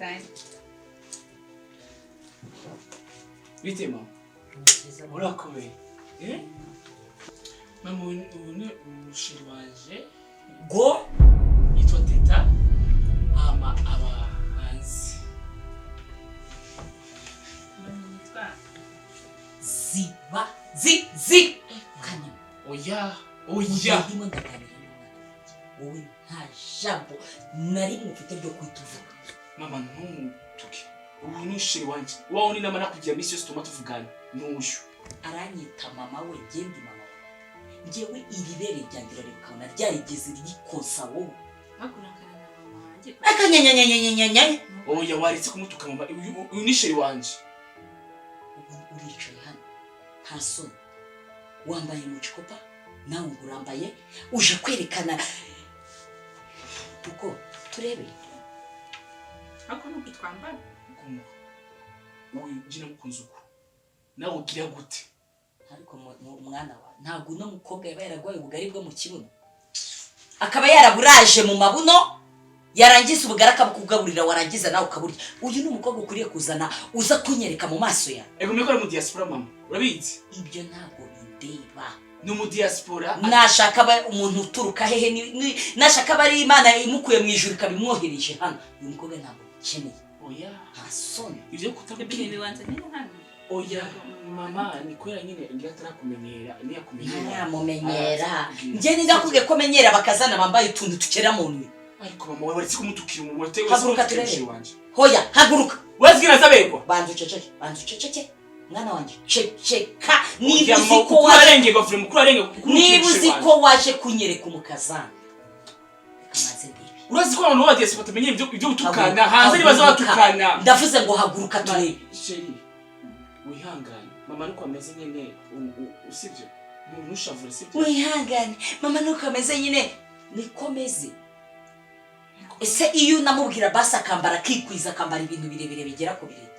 time. Bite mama? Urakomeye. Mama une umushiri wanje go yitwa Teta ama abahanzi. ziba zi kanya Oya ndimo ndaganira wowe nta jambo nari mufite ryo kwituvuga. Mama ntumutuke. Ubu ni umushiri wanje. Wawo ni namara kugira misi yose tumatuvugana. N'uyu aranyita mama we gendi mama we ngewe iribere ryangira rikabona ryarigeze ryikosa wowe Bakurakana na mama wanje. akanyanyanyanyanyanya. oya waretse kumutuka mama. Uyu ni shiri wanje. Uricaye hano nta soni wambaye mu cikopa nawe urambaye uje kwerekana uko turebe Ako nuko twambara. Ngoma. Uyu jina mukunzuko. Nawe ugira gute? ariko umwana wa ntago uno mukobwa yaba yaragwaye ubugari bwo mu kibuno akaba yaraburaje mu mabuno yarangiza ubugari akabukugaburira warangiza nawe ukaburya. Uyu ni umukobwa ukuriye kuzana uza kunyereka mu maso ya. Ego mikora mu diaspora mama. Urabizi? Ibyo ntago bindeba. Ni mu diaspora. Nashaka ba umuntu uturuka hehe nashaka bari Imana imukuye mu ijuru kabimwohereje hano. Uyu mukobwa ntago keneye. Oya. Hasoni. Ivyo kutabwira Bibanza nyine hano. Oya mama ni kwera nyine ngira atarakumenyera ni yakumenyera. Naramumenyera. Nje ndakubwiye ko menyera bakazana bambaye utuntu tukera mu nwe. Ariko mama wewe waretse kumutukira umuntu watewe haguruka turebe wanje. Hoya haguruka. Wazgira zabegwa. Banzu ceceke. Mwana wanje ceceka niba uziko waje kunyereka umukazana. Kamaze ndibi. Urazi ko abantu badiye sipatamenye ibyo utukana hanze nibaza batukana. Ndavuze ngo haguruka turebe. Sheri. Wihangane. Mama nuko ameze nyene usibyo. Ntushavure sibyo. Wihangane. Mama nuko ameze nyine nikomeze. Ese iyo namubwira basa akambara kikwiza akambara ibintu birebire bigera ku birenge.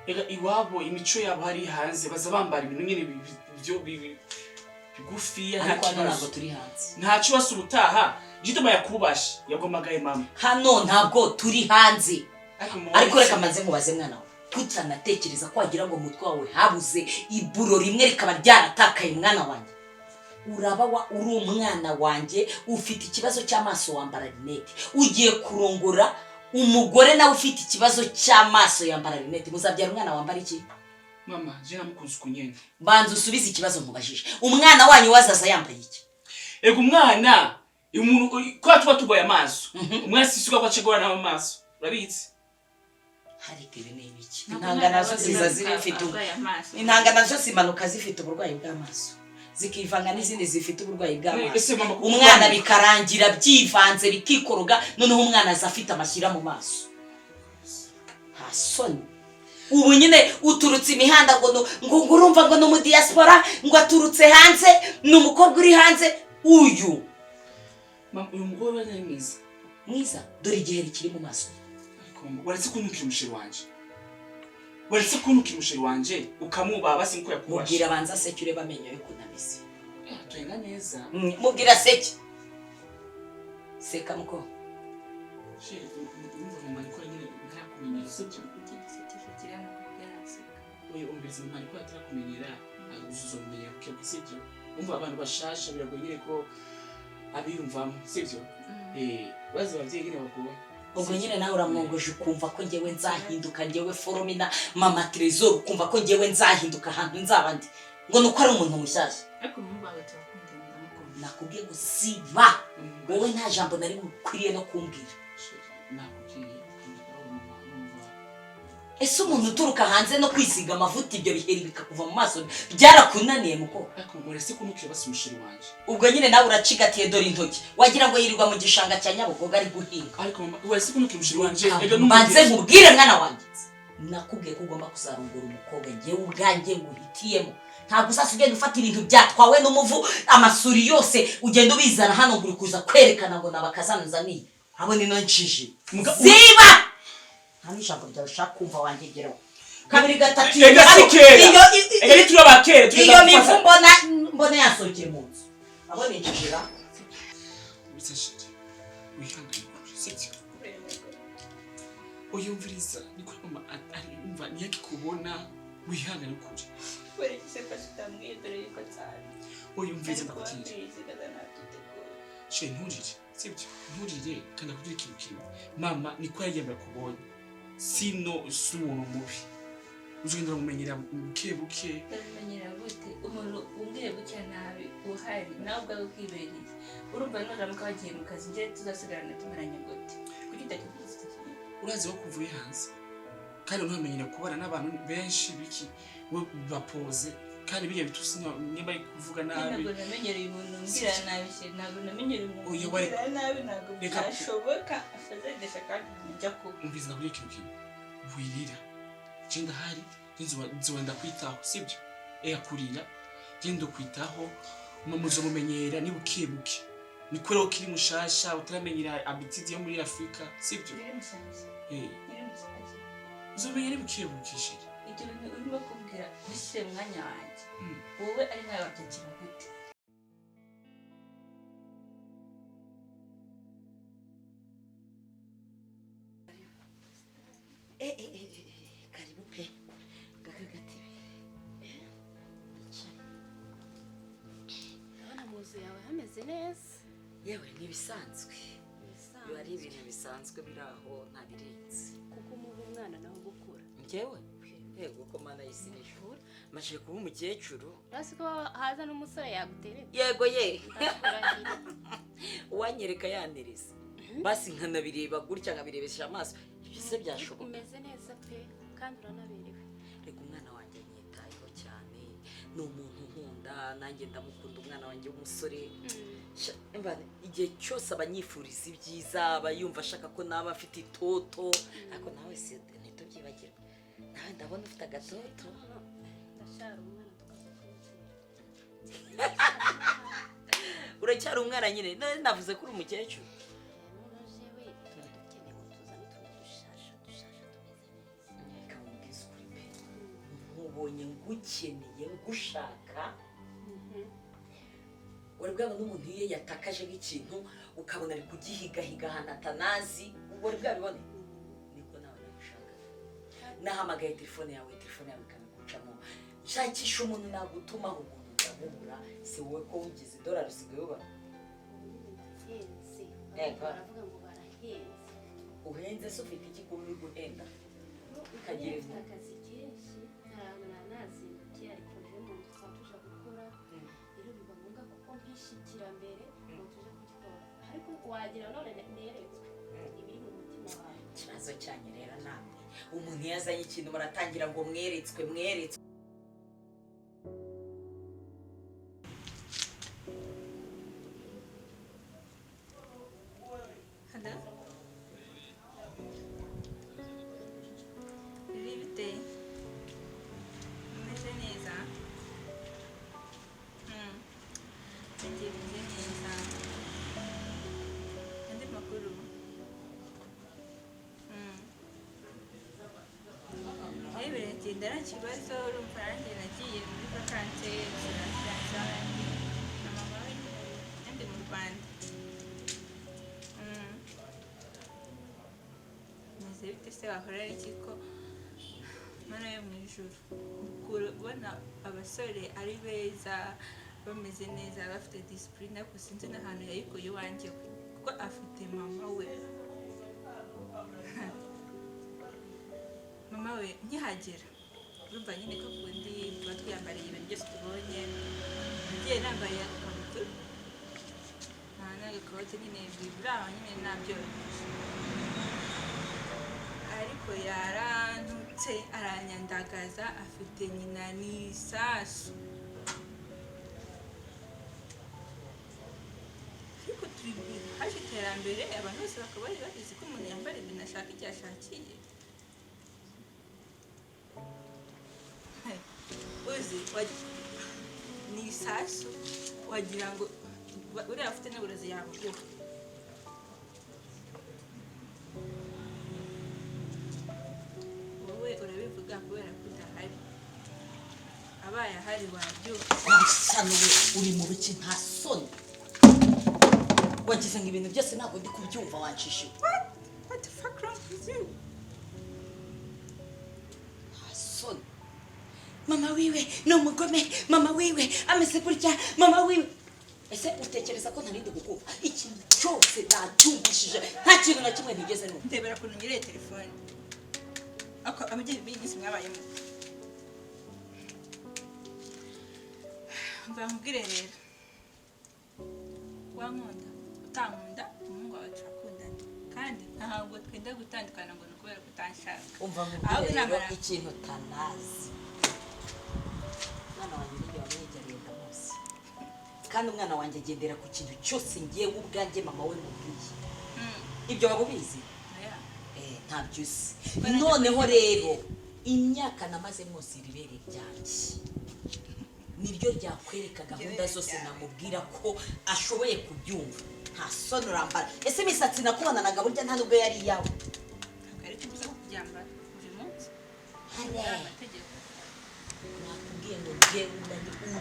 Ega iwabo imico yabo hari hanze baza bambara ibintu nyine byo bigufiya nta kibazo. Ntabwo turi hanze. Ntacu basubutaha jitoma yakubasha yagomagaye mama. Hano ntabwo turi hanze. Ariko reka manze mubaze mwana wawe. Kutanatekereza ko wagira ngo mutwe wawe habuze iburo rimwe rikaba ryaratakaye mwana wanjye. Uraba uri umwana wanjye ufite ikibazo cy'amaso wambara rinete. Ugiye kurongora umugore nawe ufite ikibazo cy'amaso yambara rinete. Muzabyara umwana wambara iki? Mama je namukunze kunyene. Banza usubize ikibazo mubajije. Umwana wanyu wazaza yambaye iki? Ego umwana umuntu kwa tuba tugoye amaso. Umwana sisuka kwa cegora na amaso. Urabizi? Hari ibi n'ibiki. Intangana zo zifite intangana zo simanuka zifite uburwayi bw'amaso. Zikivanga n'izindi zifite uburwayi bw'amaso. Umwana bikarangira byivanze bikikoroga noneho umwana azafite amashyira mu maso. Hasoni. Ubu nyine uturutse imihanda ngo urumva ngo no mu diaspora ngo aturutse hanze n'umukobwa uri hanze uyu. Uyu mugore wanyamiza. Mwiza dore igihe rikiri mu maso. Waretse kunukira umusheri wanje. Waretse kunukira umusheri wanje ukamubaba sinko yakubasha. Mubwira banza seke ureba amenyo yo kunamisa. Tuyenga neza. Mubwira seke. Seka muko. Sheri mama nikora nyine ntarakumenyera sibyo. Oya umbizi mama nikora atarakumenyera aguzuza umenyera kuko sibyo. Umva abantu bashasha biragoye ko abiyumvamo sibyo. Bazi bavyeyi nyine bakuwe. Ubwo nyine nawe uramwongoje ukumva ko ngewe nzahinduka ngewe Foromina mama Trezor ukumva ko ngewe nzahinduka ahantu nzaba ndi ngo nuko ari umuntu mushyashya. Ariko mubawe turakundana ndamukunda. Nakubwiye ngo siba wowe nta jambo nari gukwiriye no kumbwira. Nakubwiye ese umuntu uturuka hanze no kwisiga amavuta ibyo biheri bikakuva mu maso byarakunaniye muko. Ariko murese kunukira basi umusheri wanje. Ubwo nyine nawe uracigatiye dore intoki wagira ngo yirirwa mu gishanga cya Nyabugogo ari guhinga. Ariko mama warese kunukira umusheri wanje. Banze nkubwire mwana wanjye. Nakubwiye ko ugomba kuzarongora umukobwa ngewe ubwanjye nguhitiyemo. Ntabwo uzasugenda ufata ibintu byatwawe n'umuvu amasuri yose ugenda ubizana hano nguri kuza kwerekana ngo nabakazanuzaniye. Abo ni no ncije. Ziba Hani jambo ryawe shaka kumva wangegeraho. Kabiri gatatu iyo mivu mbona yasohokeye mu nzu. Abo ni njira. Wihangane sibyo. uyumviriza niko mama ari umva niyakikubona wihangane kuri Kweli kisema sitamwibere yuko cyane. uyumviriza ndakubwira she nturire sibyo nturire kandi akubwira ikintu kimwe mama niko yagenda kubonye sino si umuntu mubi uzogenda mumenyera buke buke Ndamenyera gute umuntu umbwiye buke nabi uhari nawe ubwawe kwibereye urumva nuramuka wagiye mu kazi nje tuzasigarana tumaranye gute kuki utakivuze iki urazi wo kuvuye hanze kandi ntumenyera kubana n'abantu benshi biki we bapoze kandi bijya bitusi niba ari kuvuga nabi ntabwo namenyereye umuntu mbwira nabi se ntabwo namenyereye umuntu Oya, wari- mbwira nabi ntabwo Reka- byashoboka afazadesha kandi njya ku umviriza kuri ikintu kimwe wirira je ndahari nzowenda kwitaho sibyo kurira genda kwitaho muzo mumenyera ni buke buke niko rero kiri mushasha utaramenyera abitidi yo muri Afrika sibyo uzomenyera ni buke buke shiri ibyo bintu urimo kumbwira bishyire mu mwanya wanjye wowe ari nkawe wabyakira gute karibu pe gaka gatebe Ndabona mu nzu yawe hameze neza. yewe n'ibisanzwe biba ari ibintu bisanzwe biri aho ntabirenze Kuko umuha umwana nawe gukura. njyewe yego ko mana yisinishura maje kuba umukecuru Urasi ko haza n'umusore yagutereta. yego ye Ndakurahira. uwanyereka yanereza basi nkanabireba gutya nkabirebesha amaso ibyo se byashoboka Umeze neza pe kandi uranaberewe. reka umwana wanjye nyitayeho cyane ni umuntu nkunda nanjye ndamukunda umwana wanjye w'umusore igihe cyose abanyifuriza ibyiza aba yumva ashaka ko naba afite itoto ariko nawe si ntitubyibagirwe nawe ndabona ufite agatoto Ndacyari umwana tukazakurikira. uracyari umwana nyine navuze ko uri umukecuru Noneho jewe tuba dukeneye ngo tuzane utuntu dushasha tumeze neza. reka mubwize ukuri pe nkubonye ngukeneye ngushaka wari bwaba n'umuntu iyo yatakaje nk'ikintu ukabona ari kugihigahiga ahantu atanazi wari bwabibone niko nawe nagushaka nahamagaye telefone yawe ikamigucamo nshakisha umuntu nagutumaho umuntu ndamubura si wowe ko wugize idolari usigaye ubara Henze. Ego. Baravuga ngo barahenze. uhenze se ufite iki kuba uri guhenda Kagira ufite akazi kenshi ntabwo nanazindukiye ariko rero mu nzu twaba tuje gukora rero biba ngombwa kuko nkishikira mbere ngo tuje kugikora ariko wagira none neretswe ibiri mu mutima wawe. ikibazo cyanyu rero namwe umuntu iyo azanye ikintu muratangira ngo mweretswe Hello? Bite? Umeze neza? Bimeze neza. Andi makuru? Biragenda nta kibazo urumva nanjye nagiye muri vakanse ziraza na mama we ndi mu Rwanda. Meze bite se wahora iki ko mana yo mu ijuru kubona abasore ari beza bameze neza bafite discipline ariko sinzi n'ahantu yayikuye iwanjye kuko afite mama we mama we nkihagera urumva nyine ko kundi tuba twiyambariye ibintu byose tubonye nagiye nambaye agakabutura n'agakote nyine biri aho nyine nabyoroheje ariko yarantutse aranyandagaza afite nyina n'isasu ariko turi haje iterambere abantu bose bakaba bari babizi ko umuntu yambara ibintu ashaka igihe ashakiye uzi ni isasu wagira ngo uriya afite n'uburozi yabuguha wowe urabivuga kubera ko udahari abaye ahari wabyuka wasano uri mu biki nta soni wagize ngo ibintu byose ntabwo ndi kubyumva wanshishije what the fuck wrong with you mama wiwe ni umugome, mama wiwe ameze gutya, mama wiwe. Ese utekereza ko ntarinde gukumva ikintu cyose nacyumvishije nta kintu na kimwe ntigeze numva. Ndebera kuntu nyireye telefone ako abageni b'igisi mwabayemo. Mvamubwire rero wankunda utankunda umuhungu wawe turakundana kandi ntabwo twenda gutandukana ngo ni ukubera kutanshaka. Umva mubwire rero ikintu tanazi, mwana wanjye niyo wamwegereye ndamuzi kandi umwana wanjye agendera ku kintu cyose ngiye ubwanjye mama we mubwiye. Ibyo waba ubizi? Ntabyo uzi. Noneho rero imyaka namaze mwose iribere ryanjye niryo ryakwereka gahunda zose namubwira ko ashoboye kubyumva. Nta soni urambara. Ese imisatsi nakubonanaga burya nta nubwo yari iyawe. Ari tubuza kubyambara buri munsi. Amategeko. Nakubwiye ngo genda ndi ubu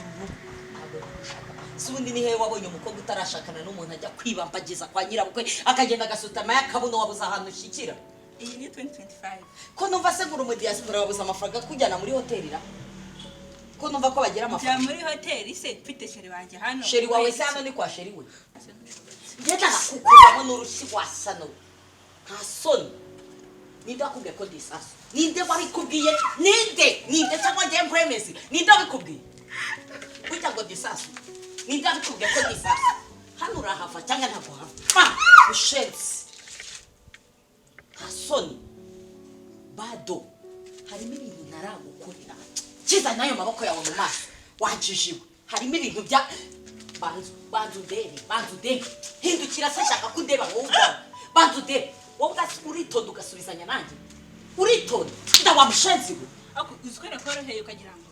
abo gushaka. Sundi ni hewe wabonye umukobwa utarashakana n'umuntu ajya kwibambagiza kwa nyirabukwe akagenda agasutama yakabuno wabuza ahantu ushikira. Iyi ni 2025. Ko numva se nguru mu diaspora wabuza amafaranga kujyana muri hoteli ra? Ko numva ko bagira amafaranga. Muri hoteli se mfite sheri wanje hano. Sheri wawe se hano ni kwa sheri we. Ngenda nakukubamo n'urushi wasano. Nta soni. Ninde akubwiye ko disaso? Ninde wabikubwiye? Ninde cyangwa game premise? Ninde wabikubwiye? Kuita ngo disaso. Ninde wabikubwiye ko disaso? Hano urahava cyangwa ntabwo hava. Ushenzi. Nta soni. Bado. Harimo ibintu naragukorera. Kiza nayo maboko yawe mu maso. Wajishiwe. Harimo ibintu bya banzudebe. Hindukira se shaka kundeba wowe ubwawe. Banzudebe. Wowe uritonda ugasubizanya nanjye. Uritonda. Ndawamushenzi we. Ako uzikora koroheye ukagira ngo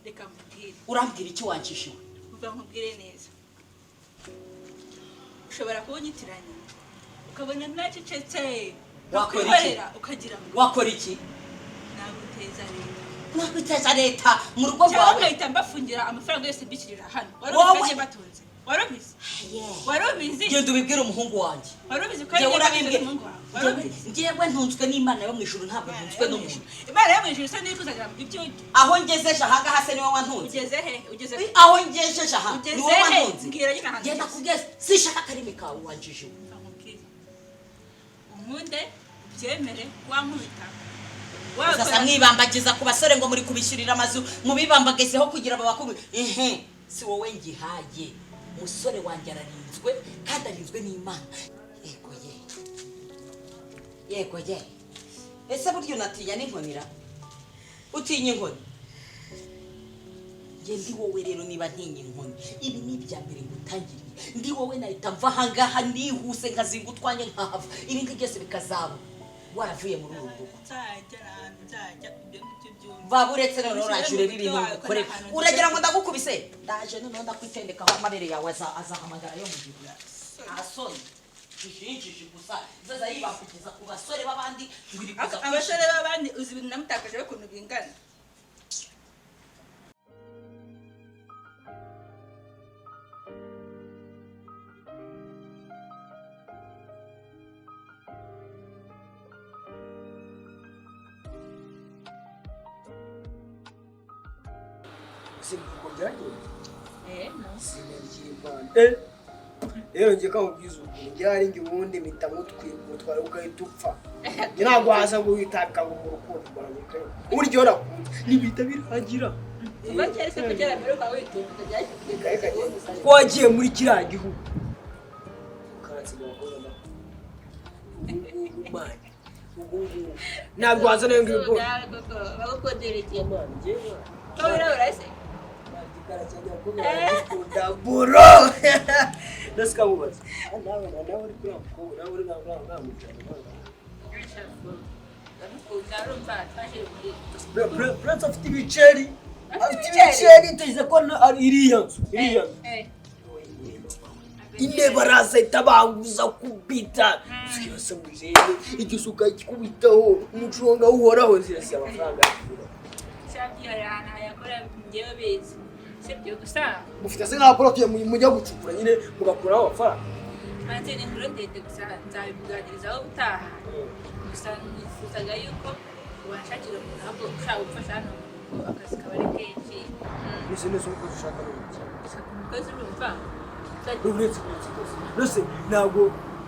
reka mbwire. Urambwira iki wanjishiwe? Uva nkubwire neza. Ushobora kubonyitiranya. Ukabona nacecetse. Wakora iki? Ukagira ngo wakora iki? Naguteza leta. Nakwiteza leta mu rugo rwawe. Cyangwa nkahita mbafungira amafaranga yose mbikirira hano. Warubizi batunze. Warubizi? Warubizi? Genda ubibwire umuhungu wanjye. Warubizi ko ari umuhungu wawe. Warubizi? Ngiyewe ntunzwe n'Imana yo mu ijuru ntabwo ntunzwe n'umuntu. Imana yo mu ijuru se nikuzagira ibyo. Aho ngezeje aha hase niwe wantunze. Ugeze he? Ugeze he? Aho ngejeje aha niwe wantunze. Ngira nyina hanze. Genda kugeza sishaka karimi kawe wanjije. Umunde byemere wankubita. Sasa mwibambagiza ku basore ngo muri kubishyurira amazu mubibambagezeho kugira babakuru. Si wowe ngihaye. Musore wanjye ararinzwe kandi arinzwe n'Imana. Yego ye. Ese buryo natinya n'inkonira? Utinya inkoni? Ndi wowe rero niba ntinya inkoni. Ibi ni ibya mbere ngutangiriye. Ndi wowe nahita mva ahangaha nihuse nkazinga utwanye nkahava. Ibi ngigese bikazaba. Waravuye muri uru rugo. Nzajya ibyo byumva. Baburetse rero urajure ibintu ukore. Uragira ngo ndagukubise? Ndaje none ndakwitendekaho amabere yawe azahamagara yo mu gihugu. Asoni. Jijiji gusa zaza yibakukiza ku basore babandi ngiri kuza. Abasore babandi uzi ibintu namutakaje bakuntu bingana. Simbuko byagiye. No. Rero ngiye kamubwiza ukuri byari ngi ubundi mpita mutwara ugahita upfa. Ntabwo haza guhitaka mu rukundo rwawe. Uryo rakunda nibita birangira. Uba cyese kugera mbere kwa witonda byashyize. Wagiye muri kiriya gihugu. Karatsi bakora. Ntabwo haza nayo ngibwo. Bagukoderekeye Imana ngewe. Kawira urase. Buro. Nasikia mubaza. Nawe uri kuri ako, nawe uri ngaho. Prince of Tibiceri. Tibiceri tugize ko iriya nzu. Ine baraza itabanguza kubita. Sikiyose muzeye igisuka kikubitaho umucunga uhoraho zirasiya amafaranga. Cyabyiharana yakora ngewe bezi. Sebyo gusa. Mufite se nka poroke mujya gucukura nyine mugakuraho amafaranga. Manze ni nkuru ndende gusa nzabimuganirizaho utaha. Gusa nifuzaga yuko washakira umuntu ahubwo ushaka gufasha hano ko akazi kaba ari kenshi Ese nese umukozi ushaka n'ubuki. gusa ku mukozi urumva Uretse rose ntabwo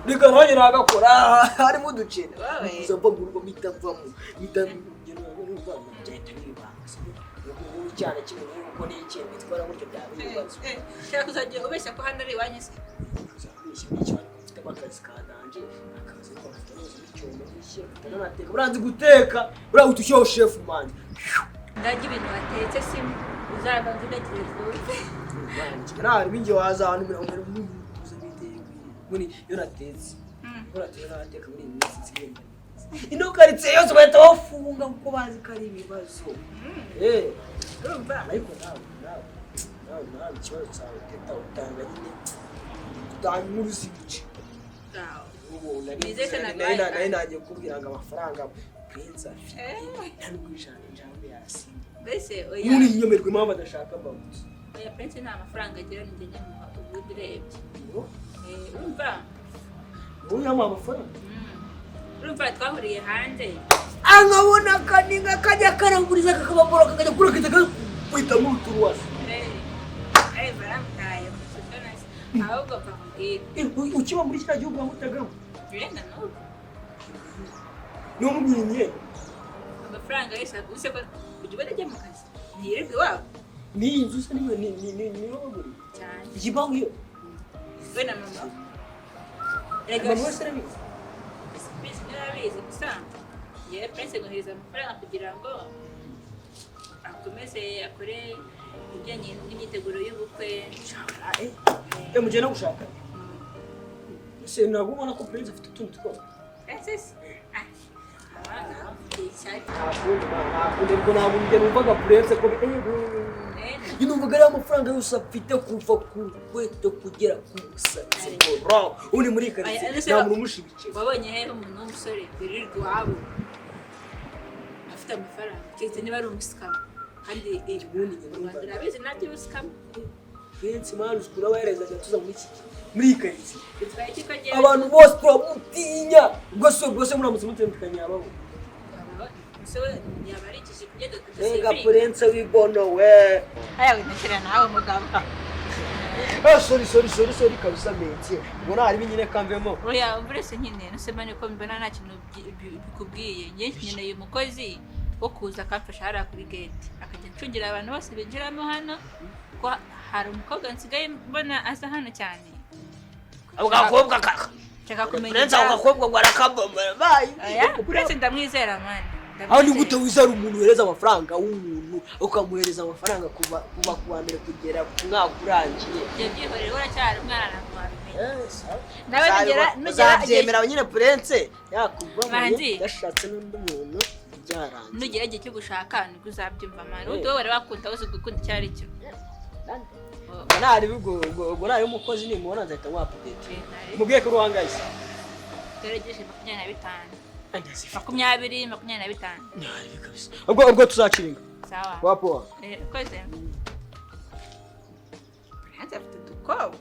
reka nanjye nagakora harimo uducene. Wawe. Kuza mva mu rugo mpita mvamo. Mpita ngeno n'umva ngenda nibanga. Ubu cyane kimwe nuko ni ikintu bitwara gutyo byawe ibibazo. shaka kuzajya ubeshya ko hano ari iwanyu se Zabishye n'icyo mfite akazi kadanje akazi ko katoza icyombo n'ishyira utanateka. Uranzi guteka, ura utushyho chef man. ndarya ibintu watetse simu uzaga ndagire rwose Nari binge waza hano muri tuze biteye muri yo natetse. Uratera nateka muri iyi minsi nsigenda. Ino karitse yose bahita bafunga kuko bazi ko ari ibibazo. urumva Ariko nawe ikibazo cyawe teta utanga nyine utanga inkuru z'ibice. Ubu Nizese nari nagiye kubwira ngo amafaranga Prince afite nta n'ubwishanje njambo yasimba. mbese oya Muri inyomerwa impamvu adashaka mbabuze. oya prince nta mafaranga agira ni njye nyamuha ubundi urebye urumva Ubu yamuha amafaranga. urumva twahuriye hanze Angabona kaninga kajya karanguriza kakababora kakajya kurakita kwita mu turuwasi. baramutaye musonasi ahubwo bakubwira Ukiba muri kiriya gihugu wamutagamo. birenda n'ubu Ni umwinye. amafaranga yose use ko ujya ubona ajya mu kazi ntiyirirwe iwabo Ni inzu se ni wowe. cyane Ikibaho iyo. we na mama Mama wese arabizi. prince ntirabizi gusa yewe prince ngohereza amafaranga kugira ngo akomeze akore ibijyanye n'imyiteguro y'ubukwe Mugenda gushaka. Se ntabwo ubona ko Prince afite utundi two. Francis Ntabwo numvaga Prince ko numvaga ari amafaranga yose afite kuva ku rukweto kugera ku musatsi. Uri muri karitsiye nta muntu umushigikiye. wabonye hehe umuntu w'umusore wirirwa iwabo afite amafaranga keretse niba ari umusikama kandi Ubundi njye u Rwanda urabizi nabyo ubusikama Prince mwana uskura abaherezaga tuza muri karitsiye. bitwaye iki ko agiye Abantu bose turamutinya. Ubwo se muramutse mutandukanye yabaho. yaba ari ikije kugenda Ega Prince wibono we. haya winakira nawe mugabo Sorry kabisa menti. Ubona hari binyine kamvemo. oya umvurese nyine nusema niko mbona nta kintu bikubwiye njye nkeneye umukozi wo kuza akamfasha hariya kuri gate akajya acungira abantu bose binjiramo hano ko hari umukobwa nsigaye mbona asa hano cyane Abagakobwa kaka. nshaka kumenya Prince abagakobwa ngo arakambamara bayi. oya prince ndamwizera mani Aho ni gute wizara umuntu uhereza amafaranga w'umuntu ukamuhereza amafaranga kuva kuwa mbere kugera ku mwaka urangiye. ibyo byihorera uracyari umwana wabimenya Nawe nugera nyine Prince yakuvamo Manzi. gashatse n'undi muntu byarangiye. nugera igihe cyo gushaka nibwo uzabyumva mani ubundi wowe wari wakunda wese ugukunda icyo ari cyo Nari ubwo nari umukozi nimubona nzahita mwapudete. Mubwiye ko ruhangayise. turegeje 25 makumyabiri. Nari kabisa. Ubwo tuzaciringa. Sawa Wapo. koze Prince afite udukobwa